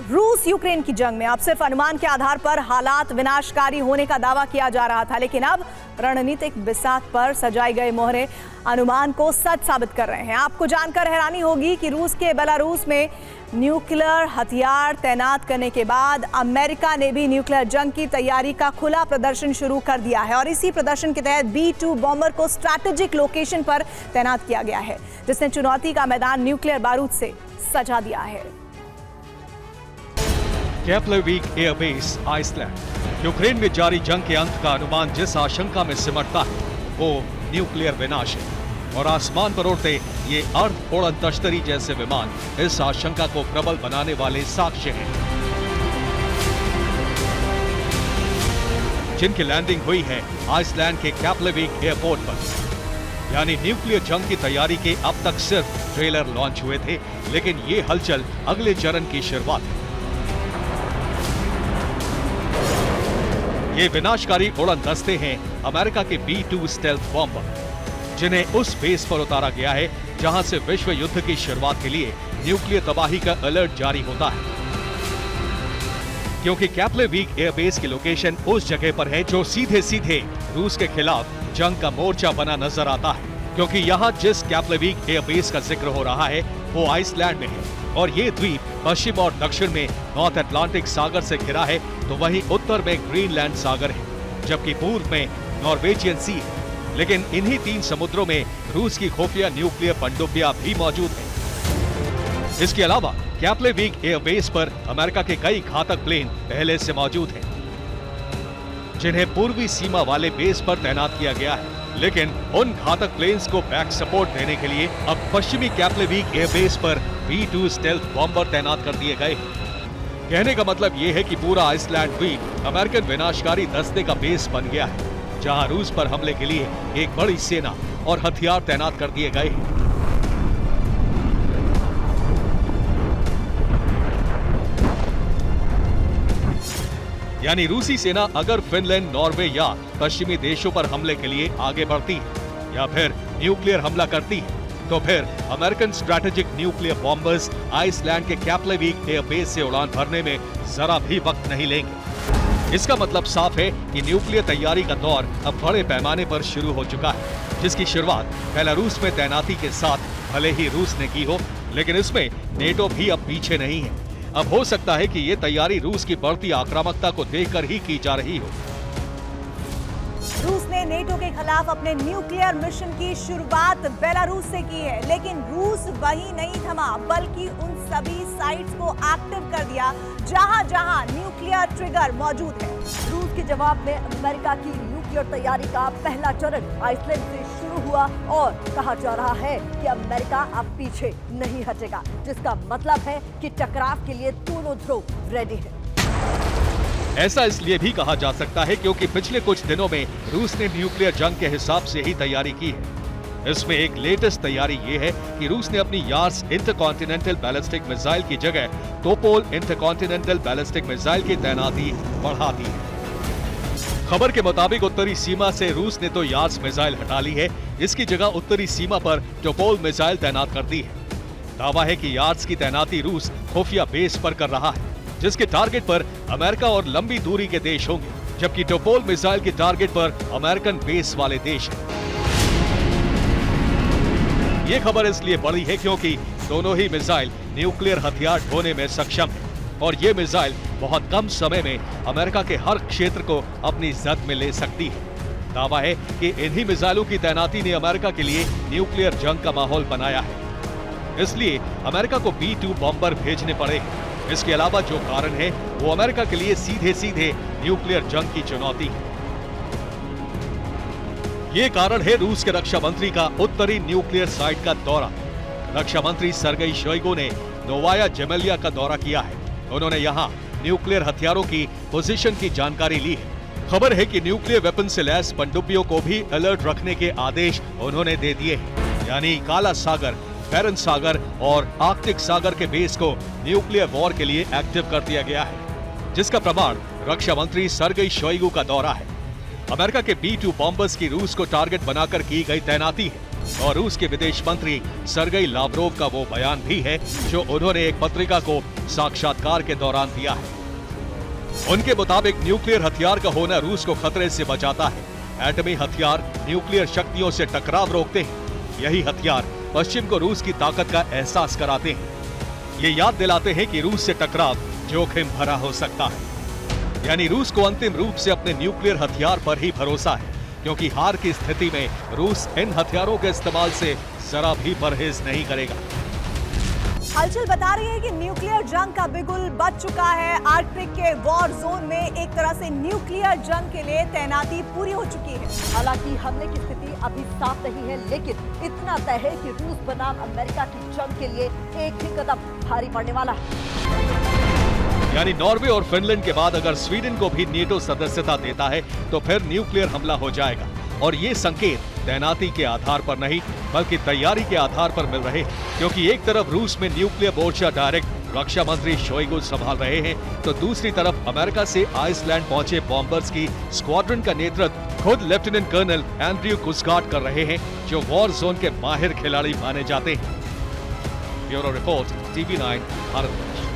रूस यूक्रेन की जंग में अब सिर्फ अनुमान के आधार पर हालात विनाशकारी होने का दावा किया जा रहा था, लेकिन अब रणनीतिक बिसात पर सजाई गए मोहरे अनुमान को सच साबित कर रहे हैं। आपको जानकर हैरानी होगी कि रूस के बेलारूस में न्यूक्लियर हथियार तैनात करने के बाद अमेरिका ने भी न्यूक्लियर जंग की तैयारी का खुला प्रदर्शन शुरू कर दिया है और इसी प्रदर्शन के तहत B-2 बॉम्बर को स्ट्रैटेजिक लोकेशन पर तैनात किया गया है, जिसने चुनौती का मैदान न्यूक्लियर बारूद से सजा दिया है। कैप्लेविक एयरबेस, आइसलैंड। यूक्रेन में जारी जंग के अंत का अनुमान जिस आशंका में सिमटता है वो न्यूक्लियर विनाश है और आसमान पर उड़ते ये अर्ध उड़न तश्तरी जैसे विमान इस आशंका को प्रबल बनाने वाले साक्ष्य हैं, जिनकी लैंडिंग हुई है आइसलैंड के कैप्लेविक एयरपोर्ट पर। यानी न्यूक्लियर जंग की तैयारी के अब तक सिर्फ ट्रेलर लॉन्च हुए थे, लेकिन ये हलचल अगले चरण की शुरुआत है। ये विनाशकारी उड़न दस्ते हैं अमेरिका के B-2 स्टेल्थ बॉम्बर, जिन्हें उस बेस पर उतारा गया है जहां से विश्व युद्ध की शुरुआत के लिए न्यूक्लियर तबाही का अलर्ट जारी होता है। क्योंकि कैप्लेविक एयरबेस की लोकेशन उस जगह पर है जो सीधे सीधे रूस के खिलाफ जंग का मोर्चा बना नजर आता है, क्योंकि यहाँ जिस कैप्लेविक एयरबेस का जिक्र हो रहा है वो आइसलैंड में है और ये द्वीप पश्चिम और दक्षिण में नॉर्थ अटलांटिक सागर से घिरा है, तो वहीं उत्तर में ग्रीनलैंड सागर है, जबकि पूर्व में नॉर्वेजियन सी है। लेकिन इन्हीं तीन समुद्रों में रूस की खुफिया न्यूक्लियर पनडुब्बियां भी मौजूद हैं। इसके अलावा कैप्लेविक एयरबेस पर अमेरिका के कई घातक प्लेन पहले से मौजूद हैं, जिन्हें पूर्वी सीमा वाले बेस पर तैनात किया गया है। लेकिन उन घातक प्लेन्स को बैक सपोर्ट देने के लिए अब पश्चिमी कैप्लेविक एयरबेस पर B-2 स्टेल्थ बॉम्बर तैनात कर दिए गए। कहने का मतलब ये है कि पूरा आइसलैंड द्वीप अमेरिकन विनाशकारी दस्ते का बेस बन गया है, जहां रूस पर हमले के लिए एक बड़ी सेना और हथियार तैनात कर दिए गए हैं। यानी रूसी सेना अगर फिनलैंड, नॉर्वे या पश्चिमी देशों पर हमले के लिए आगे बढ़ती है या फिर न्यूक्लियर हमला करती है, तो फिर American strategic nuclear bombers Iceland के कैप्लेविक एयरबेस से उड़ान भरने में जरा भी वक्त नहीं लेंगे। इसका मतलब साफ है कि न्यूक्लियर तैयारी का दौर अब बड़े पैमाने पर शुरू हो चुका है, जिसकी शुरुआत बेलारूस में तैनाती के साथ भले ही रूस ने की हो, लेकिन इसमें नेटो भी अब पीछे नहीं है। अब हो सकता है कि ये तैयारी रूस की बढ़ती आक्रामकता को देखकर ही की जा रही हो। रूस ने नेटो के खिलाफ अपने न्यूक्लियर मिशन की शुरुआत बेलारूस से की है, लेकिन रूस वहीं नहीं थमा, बल्कि उन सभी साइट्स को एक्टिव कर दिया जहां जहां न्यूक्लियर ट्रिगर मौजूद है। रूस के जवाब में अमेरिका की न्यूक्लियर तैयारी का पहला चरण आइसलैंड से शुरू हुआ और कहा जा रहा है कि अमेरिका अब पीछे नहीं हटेगा, जिसका मतलब है कि टकराव के लिए दोनों ध्रुव रेडी है। ऐसा इसलिए भी कहा जा सकता है क्योंकि पिछले कुछ दिनों में रूस ने न्यूक्लियर जंग के हिसाब से ही तैयारी की है। इसमें एक लेटेस्ट तैयारी ये है कि रूस ने अपनी यार्स इंटरकॉन्टिनेंटल बैलिस्टिक मिसाइल की जगह टोपोल इंटरकॉन्टिनेंटल बैलिस्टिक मिसाइल की तैनाती बढ़ा दी है। खबर के मुताबिक उत्तरी सीमा से रूस ने तो यार्स मिसाइल हटा ली है, इसकी जगह उत्तरी सीमा पर टोपोल मिसाइल तैनात कर दी है। दावा है कि यार्स की तैनाती रूस खुफिया बेस पर कर रहा है, जिसके टारगेट पर अमेरिका और लंबी दूरी के देश होंगे, जबकि टोपोल मिसाइल के टारगेट पर अमेरिकन बेस वाले देश हैं। ये खबर इसलिए बड़ी है क्योंकि दोनों ही मिसाइल न्यूक्लियर हथियार ढोने में सक्षम है और ये मिसाइल बहुत कम समय में अमेरिका के हर क्षेत्र को अपनी जद में ले सकती है। दावा है कि इन्हीं मिसाइलों की तैनाती ने अमेरिका के लिए न्यूक्लियर जंग का माहौल बनाया है, इसलिए अमेरिका को B-2 बॉम्बर भेजने पड़े। इसके अलावा जो कारण है वो अमेरिका के लिए सीधे सीधे न्यूक्लियर जंग की चुनौती है। ये कारण है रूस के रक्षा मंत्री का उत्तरी न्यूक्लियर साइट का दौरा। रक्षा मंत्री सर्गेई शोइगु ने नोवाया जेमेलिया का दौरा किया है। उन्होंने यहाँ न्यूक्लियर हथियारों की पोजीशन की जानकारी ली है। खबर है कि न्यूक्लियर वेपन से लैस पनडुब्बियों को भी अलर्ट रखने के आदेश उन्होंने दे दिए हैं। यानी काला सागर, बैरन सागर और आर्कटिक सागर के बेस को न्यूक्लियर वॉर के लिए एक्टिव कर दिया गया है, जिसका प्रमाण रक्षा मंत्री सर्गेई शोइगु का दौरा है। अमेरिका के B-2 बॉम्बर्स की रूस को टारगेट बनाकर की गई तैनाती है और रूस के विदेश मंत्री सर्गेई लावरोव का वो बयान भी है जो उन्होंने एक पत्रिका को साक्षात्कार के दौरान दिया है। उनके मुताबिक न्यूक्लियर हथियार का होना रूस को खतरे से बचाता है। एटमी हथियार न्यूक्लियर शक्तियों से टकराव रोकते हैं। यही हथियार पश्चिम को रूस की ताकत का एहसास कराते हैं। ये याद दिलाते हैं कि रूस से टकराव जोखिम भरा हो सकता है। यानी रूस को अंतिम रूप से अपने न्यूक्लियर हथियार पर ही भरोसा है, क्योंकि हार की स्थिति में रूस इन हथियारों के इस्तेमाल से जरा भी परहेज नहीं करेगा। हलचल बता रही है कि न्यूक्लियर जंग का बिगुल बज चुका है। आर्कटिक के वॉर जोन में एक तरह से न्यूक्लियर जंग के लिए तैनाती पूरी हो चुकी है। हालांकि हमले की स्थिति अभी साफ नहीं है, लेकिन इतना तय है कि रूस बनाम अमेरिका की जंग के लिए एक ही कदम भारी पड़ने वाला है। यानी नॉर्वे और फिनलैंड के बाद अगर स्वीडन को भी नेटो सदस्यता देता है तो फिर न्यूक्लियर हमला हो जाएगा। और ये संकेत तैनाती के आधार पर नहीं बल्कि तैयारी के आधार पर मिल रहे हैं, क्योंकि एक तरफ रूस में न्यूक्लियर मोर्चा डायरेक्ट रक्षा मंत्री शोइगु संभाल रहे हैं, तो दूसरी तरफ अमेरिका से आइसलैंड पहुंचे बॉम्बर्स की स्क्वाड्रन का नेतृत्व खुद लेफ्टिनेंट कर्नल एंड्रयू कुसगार्ड कर रहे हैं, जो वॉर जोन के माहिर खिलाड़ी माने जाते हैं। Bureau report, TV9 Bharat.